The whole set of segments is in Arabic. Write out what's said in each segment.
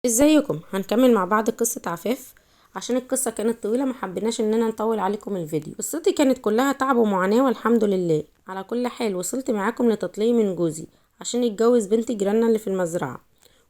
ازيكم؟ هنكمل مع بعض قصة عفاف. عشان القصة كانت طويلة ما حبيناش اننا نطول عليكم الفيديو. قصتي كانت كلها تعب ومعاناة والحمد لله. على كل حال وصلت معاكم لتطليق من جوزي عشان يتجوز بنت جيراننا اللي في المزرعة،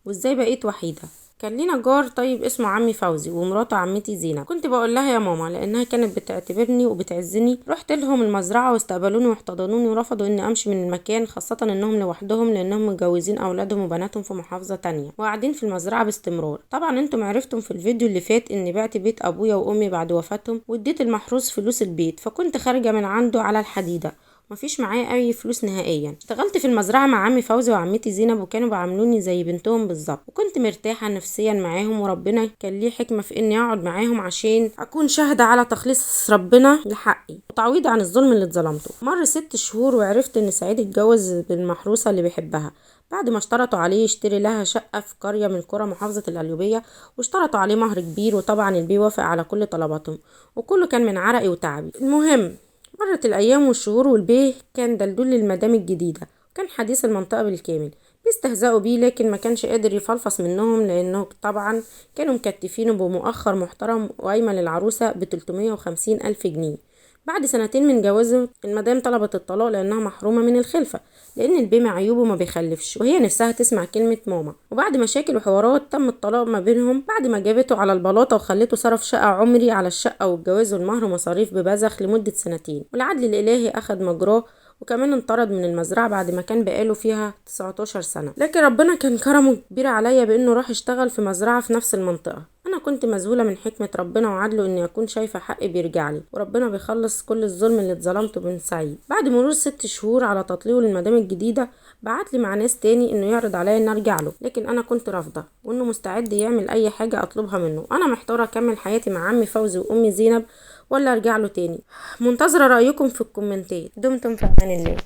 وازاي بقيت وحيدة. كان لينا جار طيب اسمه عمي فوزي ومراته عمتي زينب. كنت بقول لها يا ماما لانها كانت بتعتبرني وبتعزني. رحت لهم المزرعه واستقبلوني واحتضنوني ورفضوا اني امشي من المكان، خاصه انهم لوحدهم لانهم متجوزين اولادهم وبناتهم في محافظه تانية وقاعدين في المزرعه باستمرار. طبعا انتم عرفتم في الفيديو اللي فات اني بعت بيت ابويا وامي بعد وفاتهم واديت المحروس فلوس البيت، فكنت خارجه من عنده على الحديده مفيش معايا اي فلوس نهائيا. اشتغلت في المزرعه مع عمي فوزي وعمتي زينب وكانوا بيعاملوني زي بنتهم بالظبط، وكنت مرتاحه نفسيا معاهم، وربنا كان ليه حكمه في اني اقعد معاهم عشان اكون شاهده على تخليص ربنا لحقي وتعويض عن الظلم اللي اتظلمته. مر 6 شهور وعرفت ان سعيد اتجوز بالمحروسه اللي بيحبها بعد ما اشترطوا عليه يشتري لها شقه في قريه من قرى محافظه القليوبيه، واشترطوا عليه مهر كبير، وطبعا البيه وافق على كل طلباتهم وكله كان من عرقي وتعبي. المهم مرت الأيام والشهور والبيه كان دلدول للمدام الجديدة، وكان حديث المنطقة بالكامل بيستهزئوا بيه، لكن ما كانش قادر يفلفص منهم لأنه طبعا كانوا مكتفينه بمؤخر محترم وقايمة للعروسة ب350,000 جنيه. بعد 2 من جوازه المدام طلبت الطلاق لأنها محرومة من الخلفة، لأن البيه مع عيوبه ما بيخلفش وهي نفسها تسمع كلمة ماما. وبعد مشاكل وحوارات تم الطلاق ما بينهم بعد ما جابته على البلاطة وخلته صرف شقة عمري على الشقة والجواز والمهر ومصاريف ببذخ لمدة 2 سنين، والعدل الإلهي أخد مجراه وكمان انطرد من المزرعة بعد ما كان بقاله فيها 19 سنة. لكن ربنا كان كرمه كبير عليا بأنه راح يشتغل في مزرعة في نفس المنطقة. أنا كنت مذهولة من حكمة ربنا وعدله إني أكون شايفة حقي بيرجعلي، وربنا بيخلص كل الظلم اللي اتظلمته من سعيد. بعد مرور 6 شهور على تطليقه للمدام الجديدة بعتلي مع ناس تاني إنه يعرض عليا إن أرجع له، لكن أنا كنت رافضة، وإنه مستعد يعمل أي حاجة أطلبها منه. أنا محتارة أكمل حياتي مع عمي فوزي وأمي زينب ولا أرجع له تاني. منتظرة رأيكم في الكومنتات. دمتم في أمان الله.